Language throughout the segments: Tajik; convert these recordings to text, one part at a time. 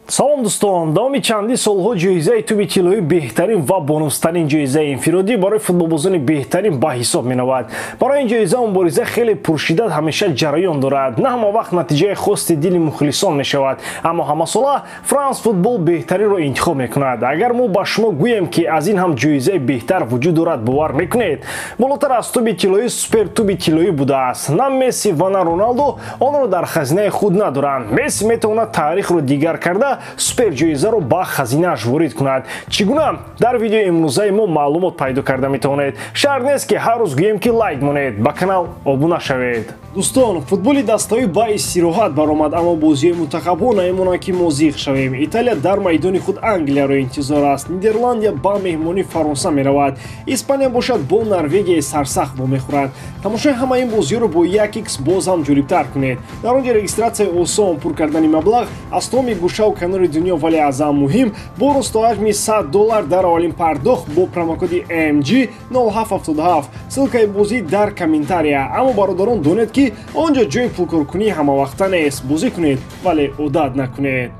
салом дӯстон, давоми чандин солҳо ҷоизаи туби тиллоӣ беҳтарин ва бонуфстарин ҷоизаи инфиродӣ барои футболбозони беҳтарин ба ҳисоб менавад. Барои ин ҷоиза мубориза хеле пуршиддат ҳамеша ҷараён дорад. На ҳама вақт натиҷаи хости дили мухлисон мешавад, аммо ҳамасола франс футбол беҳтаринро интихоб мекунад. Агар мо ба шумо гӯем ки аз ин ҳам ҷоизаи беҳтар вуҷуд дорад, бовар мекунед? Болотар аз туби тиллоӣ супер туби тиллоӣ будааст. На Месси ва на Роналдо онро дар хазинаи худ надоранд. Месси метавонад таърихро дигар карда супер ҷоизаро ба хазинааш ворид кунад. Чӣ гуна? Дар видеои имрӯзаи мо маълумот пайдо карда метавонед. Шарт нест ки ҳар рӯз гӯем ки лайк монед, ба канал обуна шавед. Дӯстон, футболи дастаҳоӣ ба истироҳат баромад, аммо бозиҳои мунтахабҳо наимонанд ки мо зиқ шавем. Италия дар майдони худ Англияро интизор аст. Нидерландия ба меҳмонӣ Фаронса меравад. Испания бошад бо Норвегияи сарсахт вомехӯрад. Тамошои ҳама ин бозиҳоро бо 1x боз ҳам ҷолибтар кунед. Дар он ҷо регистратсияи осон, пур кардани маблағ аз тамоми гӯшаву канори дунё, вале аз ҳам муҳим, бо рӯсту ҳаҷми $100 дар аввалин пардохт бо промокоди AMG 0777. ссилкаи бозӣ дар комментария. Аммо бародарон донед ки онҷо ҷои пулкоркунӣ ҳамавақта нест. Бозӣ кунед, вале одат накунед.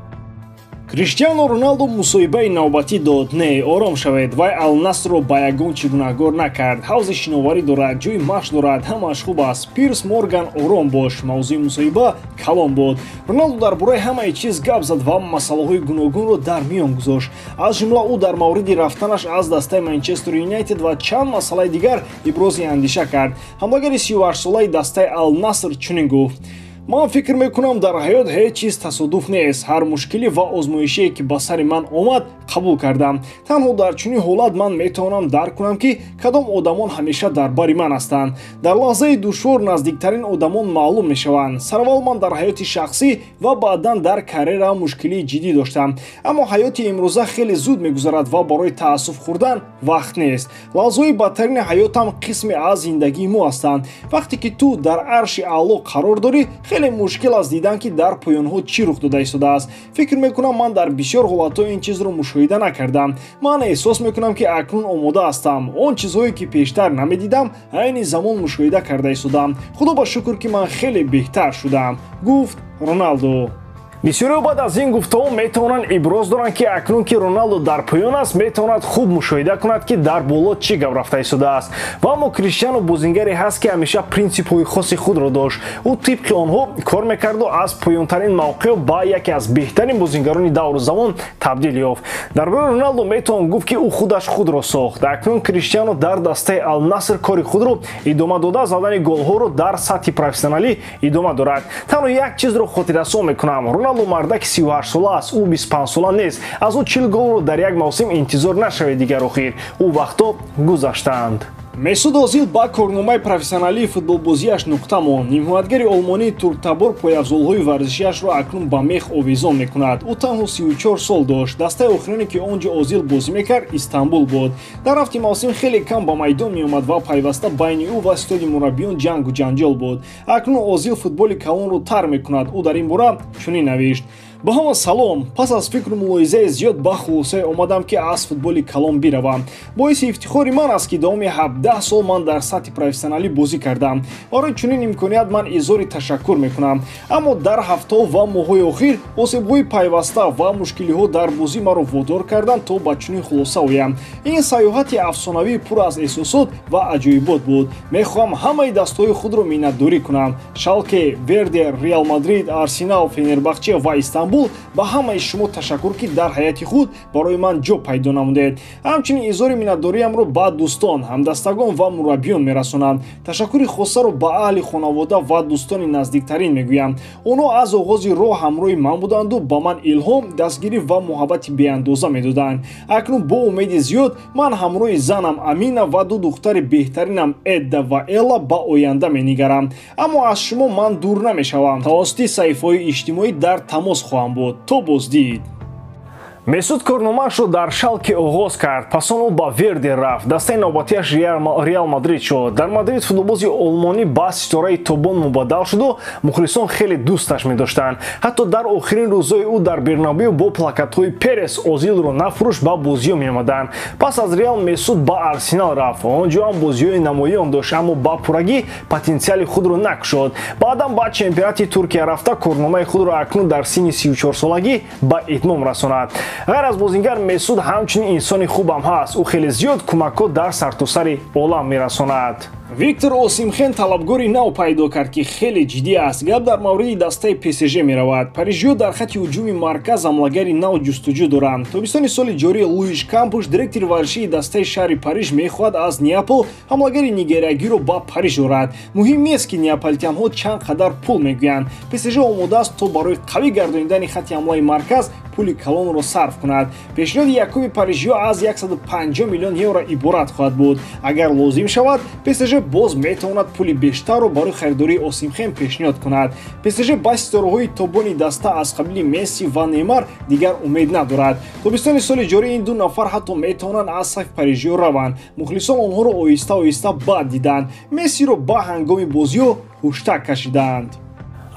Криштиану Роналду мусоҳибаи навбатӣ дод. Не, ором шавед. Вай Ал-Насрро ба ягон чӣ гунаҳгор накард. ҳавзи шиноварӣ дорад, ҷойи машқ дорад, ҳамааш хуб аст. Пирс Морган, ором бош. Мавзӯи мусоҳиба калон буд. Роналду дар бораи ҳамаи чиз гап зад ва масъалаҳои гуногунро дар миён гузошт. Аз ҷумла ӯ дар мавриди рафтанаш аз дастаи Манчестер Юнайтед ва чанд масъалаи дигар ибрози андеша кард. ҳамлагари 38-солаи дастаи Ал-Наср чунин гуфт: «Ман фикр мекунам, дар ҳаёт ҳеҷ чиз тасодуф нест. Ҳар мушкилӣ ва озмоишие ки ба сари ман омад, қабул кардам. Танҳо дар чунин ҳолат ман метавонам дарк кунам ки кадом одамон ҳамеша дар бари ман ҳастанд. Дар лаҳзаи душвор наздиктарин одамон маълум мешаванд. Сараввал ман дар ҳаёти шахсӣ ва баъдан дар карьера мушкилии ҷиддӣ доштам. Аммо ҳаёти имрӯза хеле зуд мегузарад ва барои таассуф хӯрдан вақт нест. Лаҳзаҳои бадтарини ҳаётам қисме аз зиндагии мо ҳастанд. Вақте ки ту дар арши аъло қарор дорӣ, хеле мушкил аст дидан ки дар поёнҳо чӣ рух дода истодааст. Фикр мекунам, ман дар бисёр ҳолатҳо ин чизро мушоҳида накардам. Ман эҳсос мекунам, ки акнун омода ҳастам. Он чизҳое ки пештар намедидам, айни замон мушоҳида карда истодам. Худо ба шукр, ки ман хеле беҳтар шудам», гуфт Роналду. бисёриҳо баъд аз ин гуфтаҳо метавонанд иброз доранд ки акнун ки Роналду дар поён аст, метавонад хуб мушоҳида кунад ки дар боло чӣ гап рафта истодааст. Ва аммо Криштиану бозингаре ҳаст ки ҳамеша принсипҳои хоси худро дошт. Ӯ тибқи онҳо кор мекарду аз поёнтарин мавқеъ ба яке аз беҳтарин бозингарони давру замон табдил ёфт. дар бораи Роналду метавон гуфт ки ӯ худаш худро сохт. Акнун Криштиану дар дастаи Ал-Наср кори худро идома дода, задани голҳоро дар сатҳи профессионалӣ идома дорад. Танҳо як чизро хотиррасон мекунам: Роналду мардаки 38 сола аст, ӯ 25 сола нест. Аз ӯ 40 голро дар як мавсим интизор нашавед дигар охир. ӯ вақтҳо гузаштаанд. Месуд Озил ба корномаи профессионалии футболбозиаш нуқта монд. Нимҳоятгари олмонии турктабор пойафзолҳои варзишиашро акнун ба мех овезон мекунад. Ӯ танҳо 34 сол дошт. Дастаи охироне ки он ҷо Озил бозӣ мекард Истанбул буд. Дар ҳафти мавсим хеле кам ба майдон меомад ва пайваста байни ӯ ва истоди мураббиён ҷангу ҷанҷол буд. Акнун Озил футболи калонро тар мекунад. Ӯ дар ин бора чунин навишт: «Ба ҳама салом. Пас аз фикру мулоҳизаи зиёд ба хулосае омадам ки аз футболи калон биравам. Боиси ифтихори ман аст ки давоми 17 сол ман дар сатҳи профессионалӣ бозӣ кардам. Барои чунин имконият ман изҳори ташаккур мекунам. Аммо дар ҳафтаҳо ва моҳҳои охир осебҳои пайваста ва мушкилиҳо дар бозӣ маро водор карданд то ба чунин хулоса оям. Ин саёҳати афсонавӣ пур аз эҳсосот ва аҷоибот буд. Мехоҳам ҳамаи дастаҳои худро миннатдорӣ кунам. Шалке, Вердер, Реал Мадрид, Арсенал, Фенербахче ва Истанбул, ба ҳамаи шумо ташаккур, ки дар ҳаяти худ барои ман ҷо пайдо намудед. Ҳамчунин изҳори миннатдориамро ба дӯстон, ҳамдастагон ва мураббиён мерасонам. Ташаккури хоссаро ба аҳли хонавода ва дӯстони наздиктарин мегӯям. онҳо аз оғози роҳ ҳамроҳи ман буданду ба ман илҳом, дастгирӣ ва муҳаббати беандоза медоданд. Акнун бо умеди зиёд ман ҳамроҳи занам Амина ва ду духтари беҳтаринам Эдда ва Элла ба оянда менигарам. Аммо аз шумо ман дур намешавам. тавассути саҳифаҳои иҷтимоӣ дар тамос хоҳам буд. То боздид. месуд корномаашро дар шалке оғоз кард, пас он ӯ ба верде рафт. Дастаи навбатиаш реал мадрид шуд. Дар мадрид футболбози олмонӣ ба ситораи тобон мубаддал шуду мухлисон хеле дӯсташ медоштанд. ҳатто дар охирин рӯзои ӯ дар Бернабеу бо плакатҳои Перес Озилро нафурӯш ба бозиҳо меомаданд. пас аз реал месуд ба арсенал рафт. онҷо ҳам бозиҳои намоён дошт, аммо ба пуррагӣ потенсиали худро накушод. баъдан ба чемпионати Туркия рафта корномаи худро акнун дар синни 34-солагӣ ба итмом расонад. غیر از بازیگر مسعود همچنین انسانی خوبم هست. او خیلی زیاد کمک‌ها در سرتاسر عالم میرساند. виктор осимхен талабгори нав пайдо кард ки хеле ҷиддӣ аст. гап дар мавриди дастаи псж меравад. парижиҳо дар хати ҳуҷуми марказ ҳамлагари нав ҷустуҷӯ доранд. тобистони соли ҷорӣ луиш кампуш директори варзишии дастаи шаҳри париж мехоҳад аз неапл ҳамлагари нигериягиро ба париж орад. муҳим нест ки неаполитянҳо чанд қадар пул мегӯянд. псж омодааст то барои қавӣ гардонидани хати ҳамлаи марказ пули калонро сарф кунад. пешниҳоди якуми парижиҳо аз 150 миллион евро иборат хоҳад буд. агар лозим шавад псж боз метавонад пули бештарро барои харидории осимхен пешниҳод кунад. псж ба ситораҳои тобони даста аз қабили месси ва неймар дигар умед надорад. тобистони соли ҷорӣ ин ду нафар ҳатто метавонанд аз сафи парижиҳо раванд. мухлисон онҳоро оҳиста оҳиста бад диданд. мессиро ба ҳангоми бозиҳо хуштак кашиданд.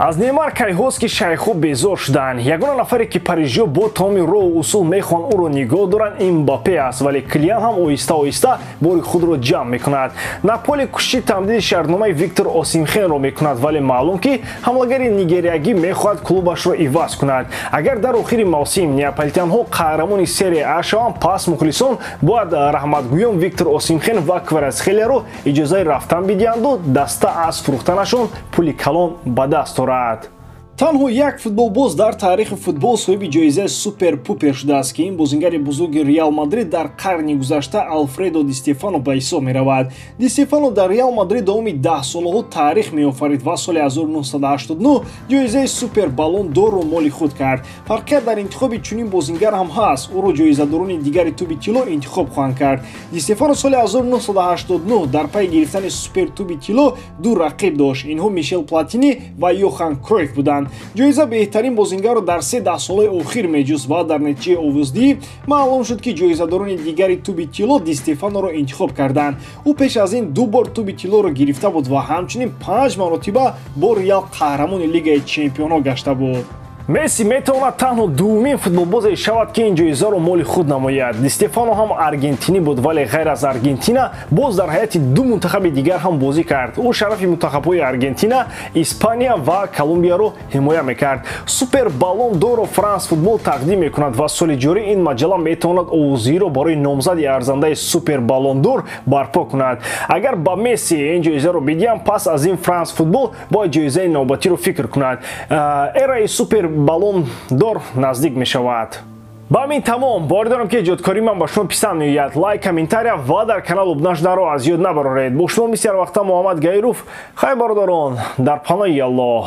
аз неймар кайҳост ки шайхҳо безор шуданд. ягона нафаре ки парижиҳо бо тамоми роҳу усул мехоҳанд ӯро нигоҳ доранд мбаппе аст, вале килиан ҳам оҳиста оҳиста бори худро ҷамъ мекунад. наполи кӯшиши тамдиди шартномаи виктор осимхенро мекунад, вале маълум ки ҳамлагари нигериягӣ мехоҳад клубашро иваз кунад. агар дар охири мавсим неаполитянҳо қаҳрамони серия а шаванд, пас мухлисон бояд раҳматгӯён виктор осимхен ва кварацхелияро иҷозаи рафтан бидиҳанду даста аз фурӯхтанашон пули калон ба даст орад. танҳо як футболбоз дар таърихи футбол соҳиби ҷоизаи супер пупер шудааст ки ин бозингари бузурги реал мадрид дар қарни гузашта алфредо ди стефано ба ҳисоб меравад. ди стефано дар реал мадрид давоми 10 солаҳо таърих меофарид ва соли 1989 ҷоизаи супер баллон дорро моли худ кард. фарқият дар интихоби чунин бозингар ҳам ҳаст. ӯро ҷоизадорони дигари туби тилло интихоб хоҳанд кард. ди стефано соли 1989 дар пайи гирифтани супер туби тилло ду рақиб дошт. инҳо мишел платини ва йохан кройф буданд. ҷоиза беҳтарин бозингарро дар 3 солаи охир меҷуст ва дар натиҷаи овоздиҳӣ маълум шуд ки ҷоизадорони дигари туби тилло ди стефаноро интихоб карданд. ӯ пеш аз ин 2 бор туби тиллоро гирифта буд ва ҳамчунин 5 маротиба бо реал қаҳрамони лигаи чемпионҳо гашта буд. месси метавонад танҳо дуввумин футболбозе шавад ки ин ҷоизаро моли худ намояд. ди стефано ҳам аргентинӣ буд, вале ғайр аз аргентина боз дар ҳайати ду мунтахаби дигар ҳам бозӣ кард. ӯ шарафи мунтахабҳои аргентина, испания ва колумбияро ҳимоя мекард. супер баллон дорро франс футбол тақдим мекунад ва соли ҷорӣ ин маҷалла метавонад овозиро барои номзади арзандаи супер баллон дор барпо кунад. агар ба месси ин ҷоизаро бидиҳанд, пас аз ин франс футбол бояд ҷоизаи навбатиро фикр кунад. эраи супер баллон дор наздик мешавад. ба ҳамин тамом. бовар дорам ки эҷодкории ман ба шумо писанд меояд. лайк, комментария ва дар канал обнаждаро аз ёд набароред. бо шумо бисёр вақта муҳаммад гайров. хайр бародарон, дар паноҳи аллоҳ.